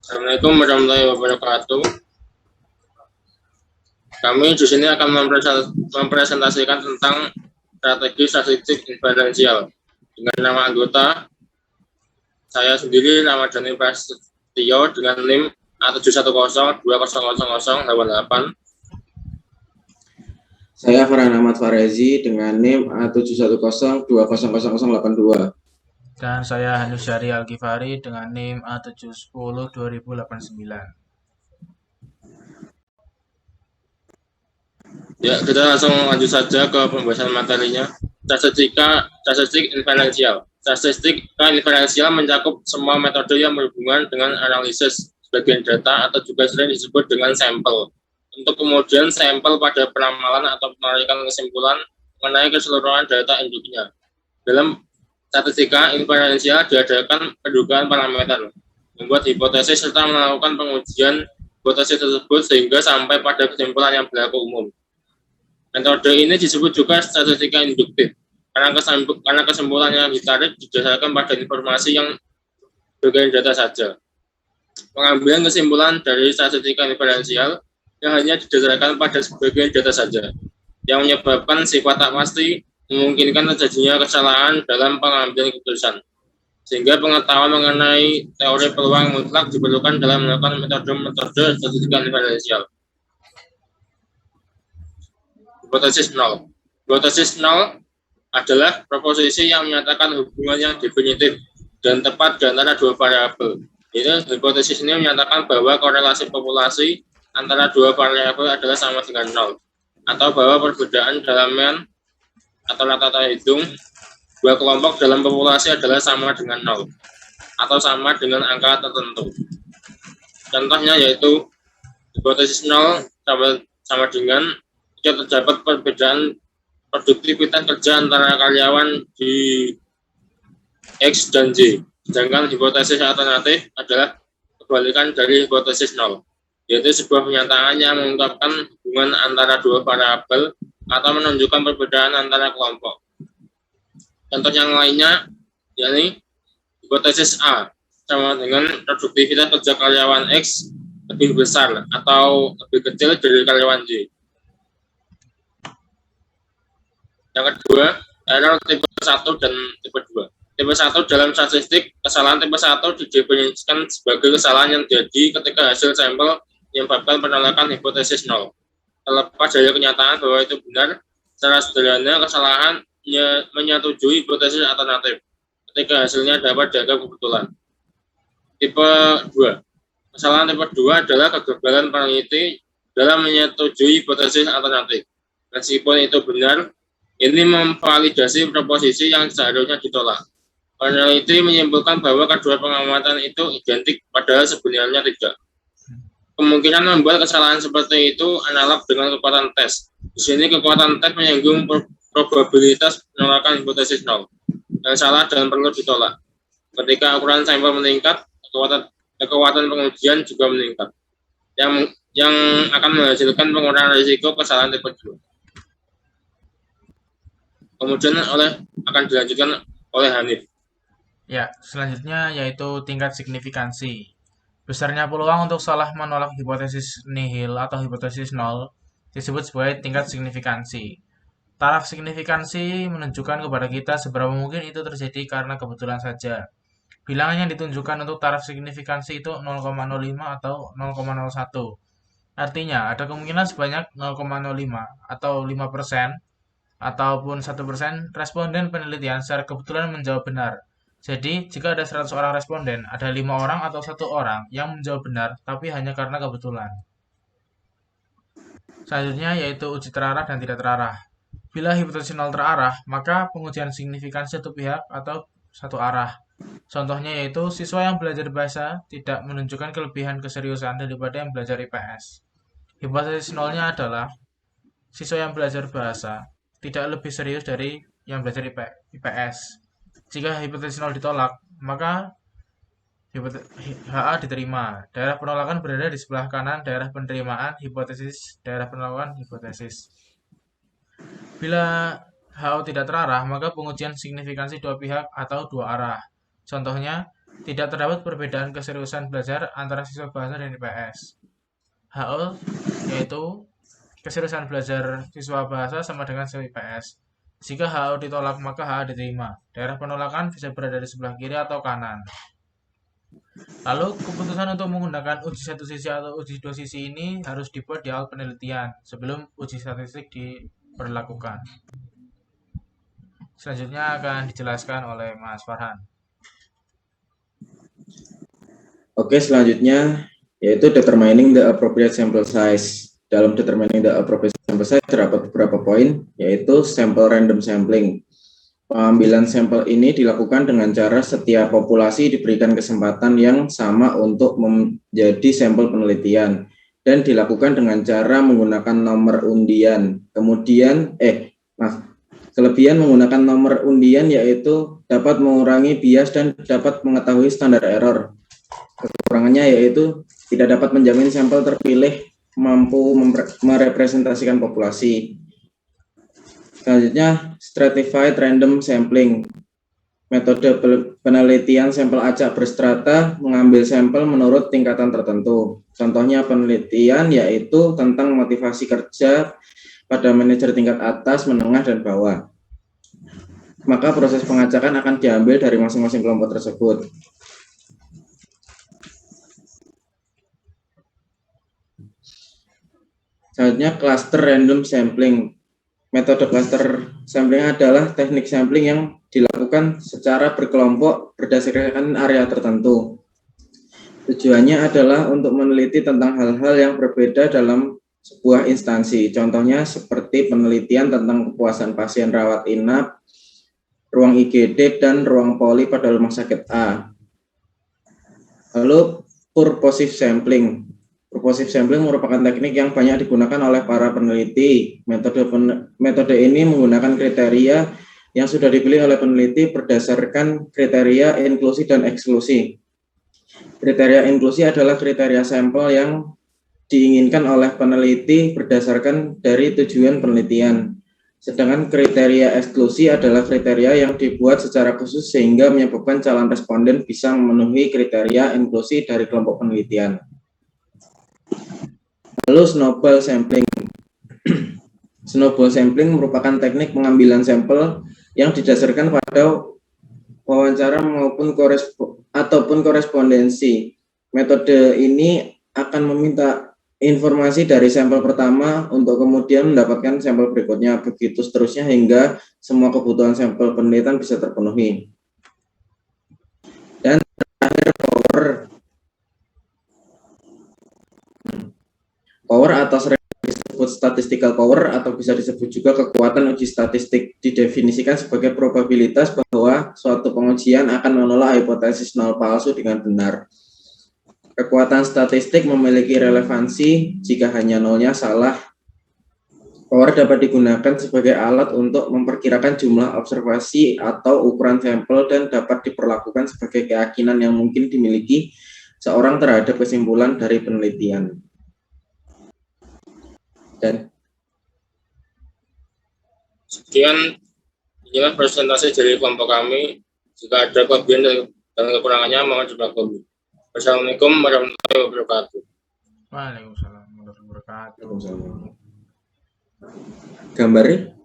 Assalamualaikum warahmatullahi wabarakatuh. Kami di sini akan mempresentasikan tentang strategi statistik inferensial dengan nama anggota saya sendiri, nama Dani Prasetyo dengan NIM A71020008. Saya Farhan Ahmad Farezi dengan NIM A7102000082. Dan saya Hanus Syari Al-Ghifari dengan NIM A710-2089. Ya, kita langsung lanjut saja ke pembahasan materinya. Statistik inferensial. Statistika inferensial mencakup semua metode yang berhubungan dengan analisis sebagian data atau juga sering disebut dengan sampel. Untuk kemudian sampel pada penamalan atau penarikan kesimpulan mengenai keseluruhan data induknya. Dalam statistika inferensial diadakan pendugaan parameter, membuat hipotesis serta melakukan pengujian hipotesis tersebut sehingga sampai pada kesimpulan yang berlaku umum. Metode ini disebut juga statistika induktif, karena kesimpulan yang ditarik didasarkan pada informasi yang bagian data saja. Pengambilan kesimpulan dari statistika inferensial yang hanya didasarkan pada sebagian data saja, yang menyebabkan sifat tak pasti memungkinkan terjadinya kesalahan dalam pengambilan keputusan. Sehingga pengetahuan mengenai teori peluang mutlak diperlukan dalam melakukan metode statistika inferensial. Hipotesis nol. Hipotesis nol adalah proposisi yang menyatakan hubungan yang definitif dan tepat di antara dua variabel. Jadi hipotesis ini menyatakan bahwa korelasi populasi antara dua variabel adalah sama dengan nol, atau bahwa perbedaan dalaman atau rata-rata hidung dua kelompok dalam populasi adalah sama dengan nol, atau sama dengan angka tertentu. Contohnya yaitu hipotesis nol sama dengan jika terdapat perbedaan produktivitas kerja antara karyawan di X dan Y. Sedangkan hipotesis alternatif adalah kebalikan dari hipotesis nol, yaitu sebuah pernyataan yang mengungkapkan hubungan antara dua variabel atau menunjukkan perbedaan antara kelompok. Contoh yang lainnya, yakni hipotesis A sama dengan produktivitas kerja karyawan X lebih besar atau lebih kecil dari karyawan Y. Yang kedua, error tipe 1 dan tipe 2. Tipe 1 dalam statistik, kesalahan tipe 1 didefinisikan sebagai kesalahan yang terjadi ketika hasil sampel menyebabkan penolakan hipotesis nol. Terlepas dari kenyataan bahwa itu benar, secara sederhana kesalahan menyetujui hipotesis alternatif ketika hasilnya dapat dianggap kebetulan. Tipe 2. Kesalahan tipe 2 adalah kegagalan peneliti dalam menyetujui hipotesis alternatif. Meskipun itu benar, ini memvalidasi proposisi yang seharusnya ditolak. Peneliti menyimpulkan bahwa kedua pengamatan itu identik, padahal sebenarnya tidak. Kemungkinan membuat kesalahan seperti itu analog dengan kekuatan tes. Di sini kekuatan tes menyinggung probabilitas penolakan hipotesis nol, yang salah dan perlu ditolak. Ketika ukuran sampel meningkat, kekuatan pengujian juga meningkat, yang akan menghasilkan pengurangan risiko kesalahan tipe 2. Kemudian akan dilanjutkan oleh Hanif. Ya, selanjutnya yaitu tingkat signifikansi. Besarnya peluang untuk salah menolak hipotesis nihil atau hipotesis nol disebut sebagai tingkat signifikansi. Taraf signifikansi menunjukkan kepada kita seberapa mungkin itu terjadi karena kebetulan saja. Bilangan yang ditunjukkan untuk taraf signifikansi itu 0,05 atau 0,01. Artinya, ada kemungkinan sebanyak 0,05 atau 5% ataupun 1% responden penelitian secara kebetulan menjawab benar. Jadi, jika ada 100 orang responden, ada 5 orang atau 1 orang yang menjawab benar, tapi hanya karena kebetulan. Selanjutnya yaitu uji terarah dan tidak terarah. Bila hipotesis nol terarah, maka pengujian signifikansi satu pihak atau satu arah. Contohnya yaitu siswa yang belajar bahasa tidak menunjukkan kelebihan keseriusan daripada yang belajar IPS. Hipotesis nolnya adalah siswa yang belajar bahasa tidak lebih serius dari yang belajar IPS. Jika hipotesis nol ditolak, maka HA diterima. Daerah penolakan berada di sebelah kanan daerah penerimaan hipotesis, daerah penolakan hipotesis. Bila HO tidak terarah, maka pengujian signifikansi dua pihak atau dua arah. Contohnya, Tidak terdapat perbedaan keseriusan belajar antara siswa bahasa dan IPS. HO yaitu keseriusan belajar siswa bahasa sama dengan siswa IPS. Jika HO ditolak, maka HA diterima. Daerah penolakan bisa berada di sebelah kiri atau kanan. Lalu, keputusan untuk menggunakan uji satu sisi atau uji dua sisi ini harus dibuat di awal penelitian sebelum uji statistik diberlakukan. Selanjutnya akan dijelaskan oleh Mas Farhan. Oke, selanjutnya yaitu determining the appropriate sample size. Dalam determining the appropriate sample size terdapat beberapa poin, yaitu sample random sampling. Pengambilan sampel ini dilakukan dengan cara setiap populasi diberikan kesempatan yang sama untuk menjadi sampel penelitian dan dilakukan dengan cara menggunakan nomor undian. Kelebihan menggunakan nomor undian yaitu dapat mengurangi bias dan dapat mengetahui standar error. Kekurangannya yaitu tidak dapat menjamin sampel terpilih mampu merepresentasikan populasi. Selanjutnya, stratified random sampling. Metode penelitian sampel acak berstrata mengambil sampel menurut tingkatan tertentu. Contohnya penelitian yaitu tentang motivasi kerja pada manajer tingkat atas, menengah, dan bawah. Maka proses pengacakan akan diambil dari masing-masing kelompok tersebut. Selanjutnya, cluster random sampling. Metode cluster sampling adalah teknik sampling yang dilakukan secara berkelompok berdasarkan area tertentu. Tujuannya adalah untuk meneliti tentang hal-hal yang berbeda dalam sebuah instansi. Contohnya seperti penelitian tentang kepuasan pasien rawat inap, ruang IGD, dan ruang poli pada rumah sakit A. Lalu, purposive sampling. Purposive sampling merupakan teknik yang banyak digunakan oleh para peneliti. Metode ini menggunakan kriteria yang sudah dipilih oleh peneliti berdasarkan kriteria inklusi dan eksklusi. Kriteria inklusi adalah kriteria sampel yang diinginkan oleh peneliti berdasarkan dari tujuan penelitian. Sedangkan kriteria eksklusi adalah kriteria yang dibuat secara khusus sehingga menyebabkan calon responden bisa memenuhi kriteria inklusi dari kelompok penelitian. Lalu snowball sampling. Snowball sampling merupakan teknik pengambilan sampel yang didasarkan pada wawancara maupun korespondensi. Metode ini akan meminta informasi dari sampel pertama untuk kemudian mendapatkan sampel berikutnya, begitu seterusnya hingga semua kebutuhan sampel penelitian bisa terpenuhi. Dan terakhir, power atau sering disebut statistical power atau bisa disebut juga kekuatan uji statistik, didefinisikan sebagai probabilitas bahwa suatu pengujian akan menolak hipotesis nol palsu dengan benar. Kekuatan statistik memiliki relevansi jika hanya nolnya salah. Power dapat digunakan sebagai alat untuk memperkirakan jumlah observasi atau ukuran sampel dan dapat diperlakukan sebagai keyakinan yang mungkin dimiliki seorang terhadap kesimpulan dari penelitian. Dan sekian, inilah presentasi dari kelompok kami. Jika ada kelebihan dan kekurangannya, mohon dimaklumi. Wassalamualaikum warahmatullahi wabarakatuh. Waalaikumsalam warahmatullahi wabarakatuh. gambarnya